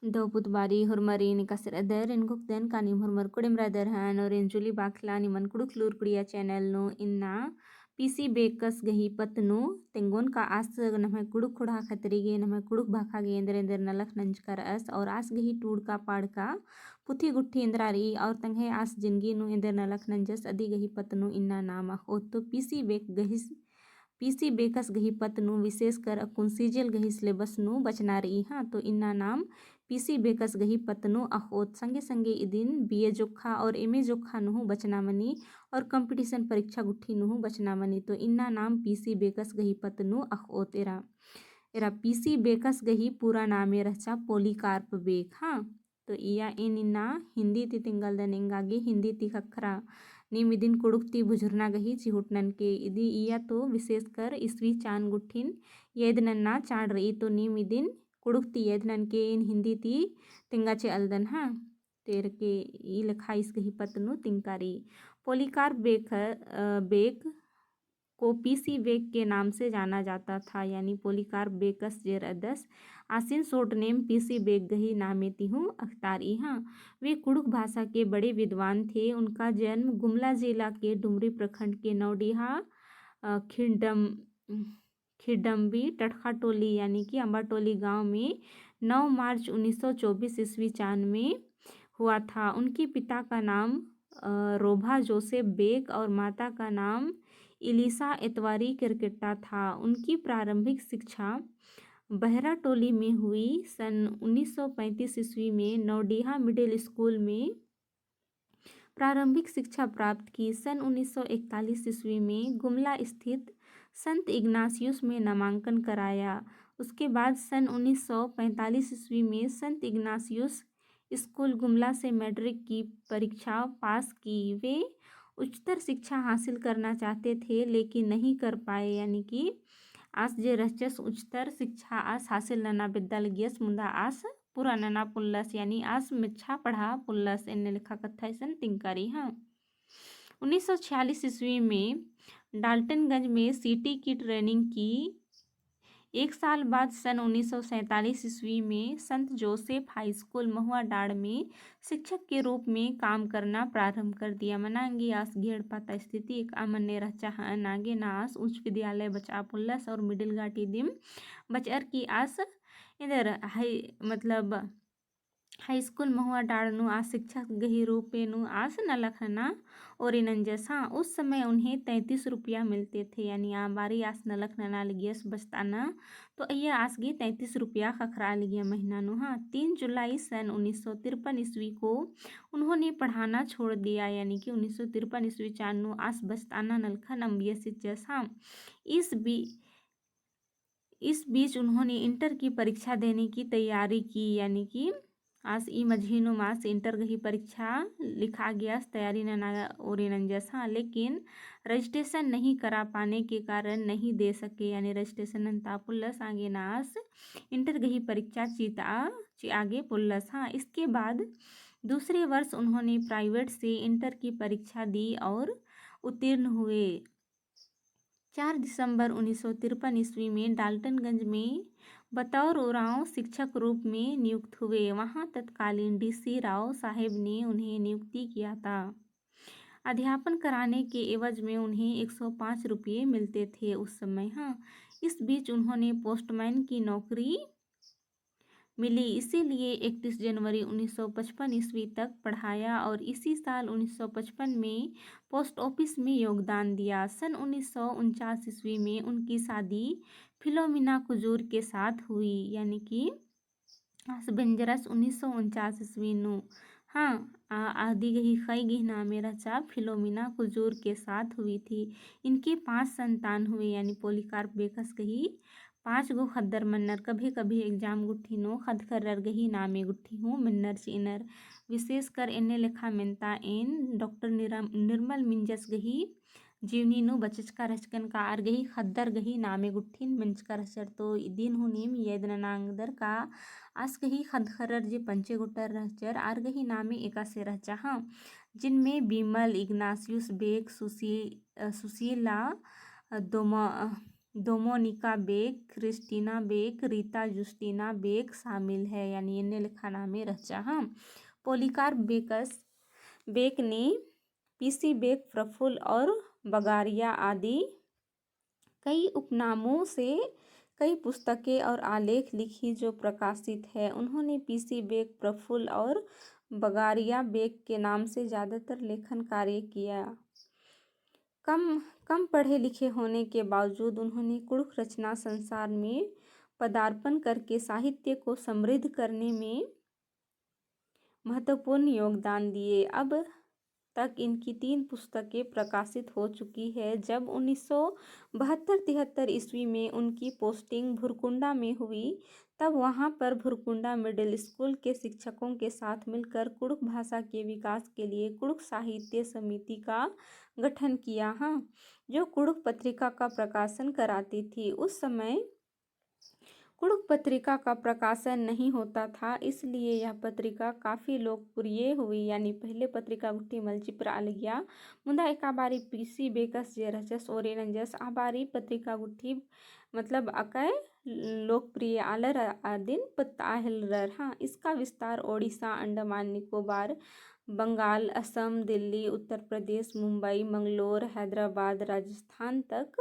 Dawput-bari hurmari ni kasradar in gukden kani hurmar kudem radar और ಎಂಜುಲಿ ಬಾಕ್ಲ ನಿಮನ್ ಕುಡುಕ್ Louvre ಕುಡಿಯ channel ನು ಇನ್ನ ಪಿಸಿ ಬೇಕಸ್ ಗಹಿ ಪತ್ನು ತೆಂಗೋನ್ का आस नमः कुड़ुक खुड़ा खतरीगे नमः कुड़ुक भाखागे इंदर नलख नंजकर अस और आस गही टूड़ का पाड़ का पुथी गुट्ठी इंद्रारी और तंगे आस जिंदगी नु इंदर नलख नंजस अधि गही पत्नु इन्ना नाम तो पीसी बेकस गही पत्नु विशेषकर अकुन सीजल गही सिलेबस नु बचना रही हाँ तो इन्ना नाम पीसी बेकस गही पत्नु अखोत संगे संगे इदिन बीए जोखा और एमए जोखा नुहु बचना मनी और कंपटीशन परीक्षा गुट्ठी नुहु बचना मनी तो इन्ना नाम पीसी बेकस गही पत्नु अखोत एरा एरा पीसी बेकस गही पूरा नामे रचा पोलीकार्प बेक हाँ तो इया इन इन्ना हिंदी ती तिंगल दनेंगागे हिंदी ती खखरा नीम इदिन कुड़ुक्ती बुझुरना गही चिहुटनन के इदी इया तो विशेषकर इसवी चान गुट्ठिन येदनन्ना चाड़ रही तो नीम इदिन कुड़ुक्ती येदनन के इन हिंदी ती तिंगाचे अल्दन हाँ तेर के ई लखा इस गही पतनु तिंकारी पोलीकार्प बेक को पीसी बेक के नाम से जाना जाता था यानी पोलीकार्प बेकस जेर अदस आसिन सोट नेम पीसी बेक गही नामेती हूँ अख्तारी हाँ वे कुड़ुक भाषा के बड़े विद्वान थे। उनका जन्म गुमला जिला के डुमरी प्रखंड के नवडीहा खिडम्बी टटखा टोली यानी कि अम्बाटोली गांव में 9 मार्च 1924 ईस्वी चांद में हुआ था। उनके पिता का नाम रोभा जोसेफ बेक और माता का नाम इलिसा एतवारी किरकिट्टा था। उनकी प्रारंभिक शिक्षा बहरा टोली में हुई। सन 1935 ईस्वी में नवडीहा मिडिल स्कूल में प्रारंभिक शिक्षा प्राप्त की। सन 1941 ईस्वी में गुमला स्थित संत इग्नासियुस में नामांकन कराया। उसके बाद सन 1945 ईस्वी में संत इग्नासियुस स्कूल गुमला से मैट्रिक की परीक्षा पास की। वे उच्चतर शिक्षा हासिल करना चाहते थे लेकिन नहीं कर पाए यानी कि आस जे रचस उच्चतर शिक्षा आस हासिल नना बिद्दल गियस मुंदा आस पूरा नना पुल्लस यानी आस मिच्छा पढ़ा पुल्लस इन्ने लिखा कथा सन तिंकारी हाँ 1946 ईस्वी में डाल्टनगंज में सीटी की ट्रेनिंग की। एक साल बाद सन 1947 ईस्वी में संत जोसेफ हाई स्कूल महुआ डाड़ में शिक्षक के रूप में काम करना प्रारंभ कर दिया। मनांगी आस घेड़ पाता स्थिति एक अमन्य रचा नागे नास उच्च विद्यालय बचा पुल्लस और मिडिल घाटी दिम बचर की आस इधर हाई स्कूल महुआ डाड़नु आज शिक्षक गही रूपेनु आस न लखना और इनंजस हाँ उस समय उन्हें 33 रुपया मिलते थे यानी बारी आस न लखना लिगियस बचताना तो यह आस गे 33 रुपया खखरा लिगिया महीना नु हाँ 3 जुलाई सन 1953 ईस्वी को उन्होंने पढ़ाना छोड़ दिया यानी कि 1953 ईस्वी चानु आस बचताना नलखा नंबिया सिचस हाँ इस बीच उन्होंने इंटर की परीक्षा देने की तैयारी की यानी कि आज ई मझीनो मास इंटर गही परीक्षा लिखा गया तैयारी नना और नंजस हाँ लेकिन रजिस्ट्रेशन नहीं करा पाने के कारण नहीं दे सके यानी रजिस्ट्रेशन नंता पुल्लस आगे नास इंटर गही परीक्षा आगे पुल्लस हाँ इसके बाद दूसरे वर्ष उन्होंने प्राइवेट से इंटर की परीक्षा दी और उत्तीर्ण हुए। 4 दिसंबर 1953 ईस्वी में डाल्टनगंज में बतौर उरांव शिक्षक रूप में नियुक्त हुए। वहां तत्कालीन डीसी राव साहेब ने उन्हें नियुक्ति किया था। अध्यापन कराने के एवज में उन्हें 105 रुपये मिलते थे उस समय हाँ इस बीच उन्होंने पोस्टमैन की नौकरी मिली इसीलिए 31 जनवरी 1955 ईस्वी तक पढ़ाया और इसी साल 1955 में पोस्ट ऑफिस में योगदान दिया। सन 1949 ईस्वी में उनकी शादी फिलोमिना कुजूर के साथ हुई यानी कि बेंजरस 1949 ईस्वी नु हाँ आदि गही खई गही नामे रचा फिलोमिना कुजूर के साथ हुई थी। इनके 5 संतान हुए यानी पोलीकार्प बेकस गही 5 गो खद्दर मन्नर कभी कभी एग्जाम गुट्ठी नो खदखर्रर गही नामे गुट्ठी हूँ मिन्नर चिनर विशेषकर इन्ने लेखा मिनता इन डॉक्टर निर्मल मिंजस गही जीवनी नु बचचका रचकन का आर गही खद्दर गही नामे गुट्ठिन मिंचका रचर तो दिन हु नीम येदननांगदर का आस गही खदखर्रर जे पंचे गुट्टर रचर आर गही नामे एका से रचा हाँ जिनमें Bimal Ignatius Bek Sushila Dominika Bek, Christina Bek, Rita Justina Bek शामिल है, यानी इन्हें लिखा नाम है रचा। हाँ, पोलिकार्प बेक ने पीसी बेक, प्रफुल्ल और बगारिया आदि कई उपनामों से कई पुस्तकें और आलेख लिखी जो प्रकाशित है। उन्होंने पीसी बेक, प्रफुल्ल और बगारिया बेक के नाम से ज़्यादातर लेखन कार्य किया। कम पढ़े लिखे होने के बावजूद उन्होंने कुड़ुख रचना संसार में पदार्पण करके साहित्य को समृद्ध करने में महत्वपूर्ण योगदान दिए। अब तक इनकी 3 पुस्तकें प्रकाशित हो चुकी है। जब 1972-73 ईस्वी में उनकी पोस्टिंग भुरकुंडा में हुई, तब वहां पर भुरकुंडा मिडिल स्कूल के शिक्षकों के साथ मिलकर कुड़ुख भाषा के विकास के लिए कुड़ुख साहित्य समिति का गठन किया। हाँ, जो कुड़ुख पत्रिका का प्रकाशन कराती थी। उस समय कुड़ुख पत्रिका का प्रकाशन नहीं होता था, इसलिए यह पत्रिका काफ़ी लोकप्रिय हुई। यानी पहले पत्रिका गुट्ठी मलचिप्र आलगिया मुंदा एकाबारी पीसी बेकस जे रचस ओरेनंजस आबारी पत्रिका गुट्ठी मतलब अकय लोकप्रिय आलर दिन पत्ताहलर। हाँ, इसका विस्तार ओडिशा, अंडमान निकोबार, बंगाल, असम, दिल्ली, उत्तर प्रदेश, मुंबई, मंगलोर, हैदराबाद, राजस्थान तक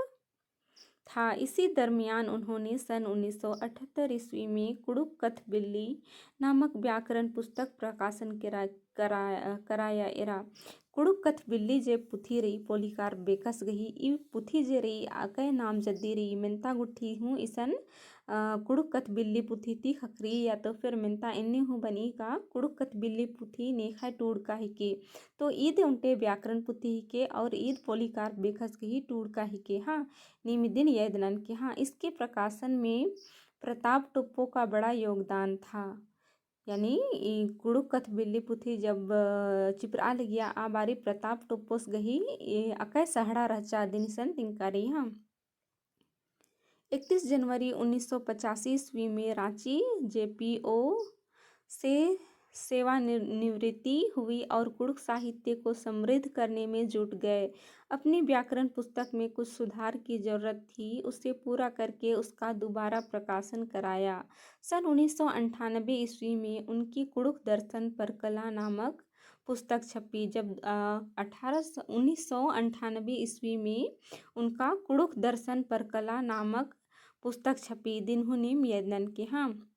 था। इसी दरमियान उन्होंने सन 1978 ईस्वी में कुड़ुख कथबिल्ली नामक व्याकरण पुस्तक प्रकाशन कराया एरा। कुड़ुख कथबिल्ली जे पुथी रही पोलिकार्प बेकस गही ई पुथी जे रही आकय नाम जद्दी रही मिनता गुट्ठी हूँ इसन कुड़ुख कथबिल्ली पुथी ती खखरी या तो फिर मिनता इन्नी हूँ बनी का कुड़ुख कथबिल्ली पुथी नेखा टूड़ का ही के। तो ईद उनटे व्याकरण पुथी ही के और ईद पोलिकार्प बेकस गही टूड़ का ही के। हाँ, निमिदिन यदनन के। हाँ, इसके प्रकाशन में प्रताप टुप्पो का बड़ा योगदान था। यानी कुड़ुख कथबिल्ली पुथी जब चिपरा लगिया आ बारी प्रताप टुप्पोस गही अकय सहड़ा रचा दिनसन तिंकारी। हाँ, 31 जनवरी 1985 ईस्वी में रांची जेपीओ से सेवानिवृत्ति हुई और कुड़ुख साहित्य को समृद्ध करने में जुट गए। अपनी व्याकरण पुस्तक में कुछ सुधार की जरूरत थी, उसे पूरा करके उसका दोबारा प्रकाशन कराया। सन 1998 ईस्वी में उनकी कुड़ुख दर्शन पर कला नामक पुस्तक छपी। जब 1998 ईस्वी में उनका कुड़ुख दर्शन पर कला नामक पुस्तक छपी दिनहुनी मियदन के। हाँ,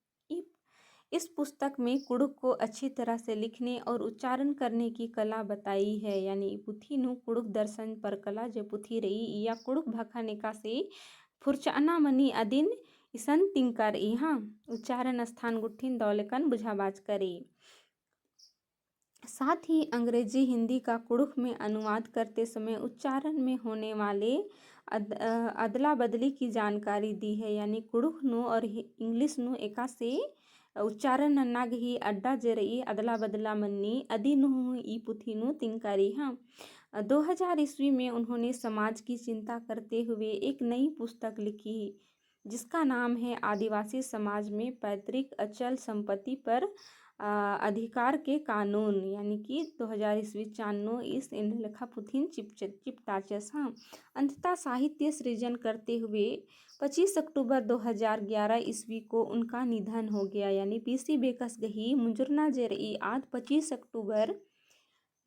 इस पुस्तक में कुड़ुख को अच्छी तरह से लिखने और उच्चारण करने की कला बताई है। यानी पुथी नु कुड़ुख दर्शन पर कला जो पुथी रही या कुड़ुख भाखानेका से फुरचाना मनी अदिन इसन तिंकर हाँ उच्चारण स्थान गुट्ठिन दौलकन बुझाबाज करे। साथ ही अंग्रेजी हिंदी का कुड़ुख में अनुवाद करते समय उच्चारण में होने वाले अदला बदली की जानकारी दी है। यानी कुड़ुख नु और इंग्लिश नु एका से उच्चारण नन्नाग ही अड्डा जरई अदला बदला मन्नी अदी नु ई पुथी नु तिंकारी। हाँ, 2000 ईस्वी में उन्होंने समाज की चिंता करते हुए एक नई पुस्तक लिखी जिसका नाम है आदिवासी समाज में पैतृक अचल संपत्ति पर अधिकार के कानून। यानी कि 2000 ईस्वी चान्नो इस इन लेखा पुथिन चिपटाचस। हाँ, अंततः साहित्य सृजन करते हुए 25 अक्टूबर 2011 ईस्वी को उनका निधन हो गया। यानी पीसी बेकस गही मुंजुरना जेरई आज 25 अक्टूबर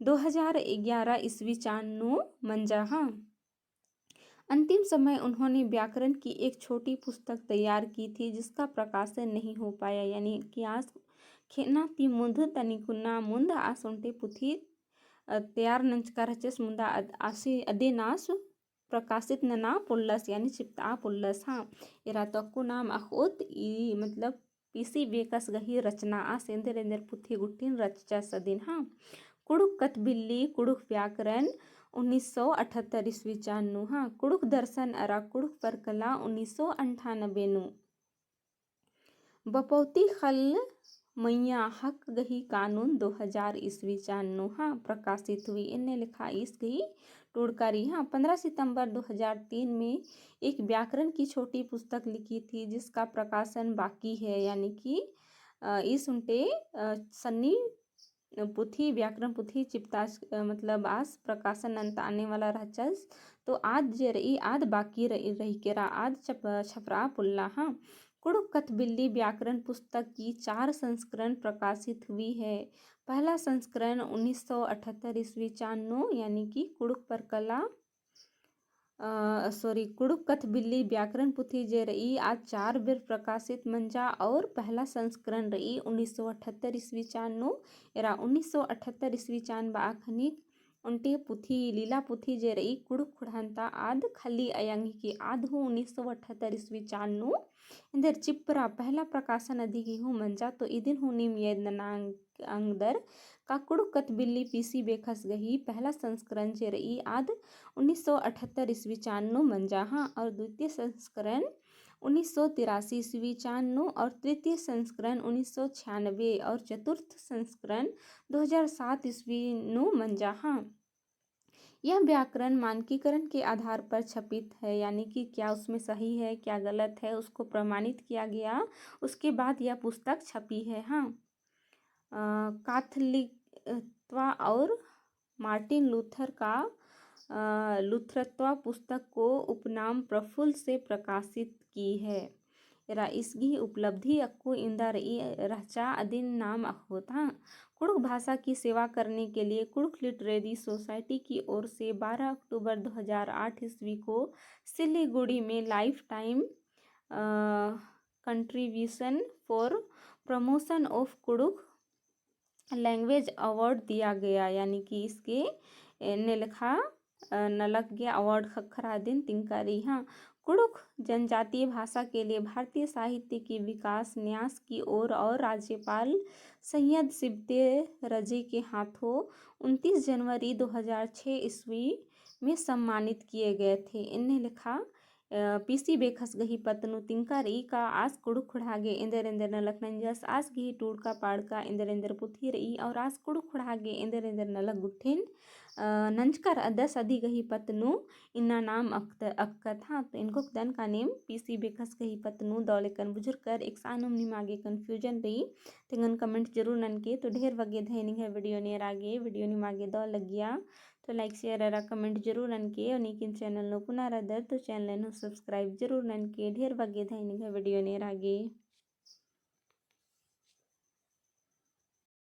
2011 ईस्वी चान्नो मंजा। हाँ, अंतिम समय उन्होंने व्याकरण की एक छोटी पुस्तक तैयार की थी जिसका प्रकाशन नहीं हो पाया। यानी कि आज खेना ती मुंद तनिकुन्ना मुंद आसुंटे पुथी तैयार नंचकारचस मुंदा आसी अदेनास प्रकाशित नना पुल्लस यानी चिप्ता पुल्लस। हाँ, इरा तक्कु नाम अखोत ई मतलब पीसी बेकस गही रचना आ सेंदर एंदर पुथी गुट्ठिन रचचा सदिन। हाँ, कुड़ुख कथबिल्ली कुड़ुख व्याकरण 1978 ईस्वी चान्नु। हाँ, कुड़ुख दर्शन अरा कुड़ुख पर कला 1998 नु। बपौती खल मैया हक गही कानून 2000 ईस्वी चान्नु। हाँ, प्रकाशित हुई। इनने लिखा इस गही टूड़कारी। हाँ, 15 सितंबर 2003 में एक व्याकरण की छोटी पुस्तक लिखी थी जिसका प्रकाशन बाकी है। यानी कि इस उनटे सन्नी पुथी व्याकरण पुथी चिपतास मतलब आस प्रकाशन अंत आने वाला रहचस। तो आज जे रही आद बाकी रही केरा आज छपरा पुल्ला। हाँ, कुड़ुक कथबिल्ली व्याकरण पुस्तक की 4 संस्करण प्रकाशित हुई है। पहला संस्करण 1978 ईस्वी चान्नो यानी कि कुड़ुक पर कला कुड़ुक कथबिल्ली व्याकरण पुथी जे रही आज 4 बेर प्रकाशित मंजा और पहला संस्करण रही 1978 ईस्वी चान्नो एरा 1978 ईस्वी चान बाखनिक उनटी पुथी लीला पुथी जे रही कुड़ुक खुड़ांता आद खली अयंगी की आद हूँ 1978 ईस्वी चान्नो इंदर चिप्परा पहला प्रकाशन अधिकी हूँ मंजा। तो इदिन हूँ निम येदनांग अंगदर का कुड़ुक कथबिल्ली पीसी बेखस गही पहला संस्करण जे रही आद 1978 ईस्वी चान्नो मंजा। हाँ, और द्वितीय संस्करण 1983 ईस्वी चान्नो और तृतीय संस्करण 1996 और चतुर्थ संस्करण 2007 ईस्वी नो मंजा। हाँ, यह व्याकरण मानकीकरण के आधार पर छपित है यानी कि क्या उसमें सही है क्या गलत है उसको प्रमाणित किया गया, उसके बाद यह पुस्तक छपी है। हाँ, कैथोलिकत्व और मार्टिन लूथर का लूथरत्व पुस्तक को उपनाम प्रफुल्ल से प्रकाशित की है। एरा इसकी उपलब्धि अक्को इंदा रही रहचा अधीन नाम अखोत। हाँ, कुड़ुक भाषा की सेवा करने के लिए कुड़ुक लिटरेरी सोसाइटी की ओर से 12 अक्टूबर 2008 ईस्वी को सिलीगुड़ी में life time contribution for promotion of Kurukh language award दिया गया यानी कि इसके नेलखा नलक गया अवार्ड खखरा दिन तिंकारी। हाँ, कुड़ुक जनजातीय भाषा के लिए भारतीय साहित्य की विकास न्यास की ओर और राज्यपाल सैयद सिबते रजी के हाथों 29 जनवरी 2006 ईस्वी में सम्मानित किए गए थे। इन्हें लिखा पीसी बेखस गही पतनु तिंकारी का आस कुड़ुक खुड़ागे इंदर इंदर नलक नंजस आस गही टूड़का पाड़का इंदर इंदर पुथी रही और आस कुड़ुक खुड़ागे इंदर इंदर नलक गुठिन नंजकर अदस अधि गही पतनु इन्ना नाम अक्कत। हाँ, तो इनको दन का नेम पीसी बेखस गही पतनु दौलेकन बुजुर्ग कर एक सानुम निमागे कन्फ्यूजन रही तिंगन कमेंट जरूर नन के। तो ढेर वगे धैनिंग है वीडियो नेर आगे वीडियो निमागे दौ लग गया तो लाइक शेयर अरा कमेंट जरूर नन के और नीकिन चैनल नो पुनः तो चैनल नो सब्सक्राइब जरूर नन के ढेर वगे धैनिंग है वीडियो नेर आगे।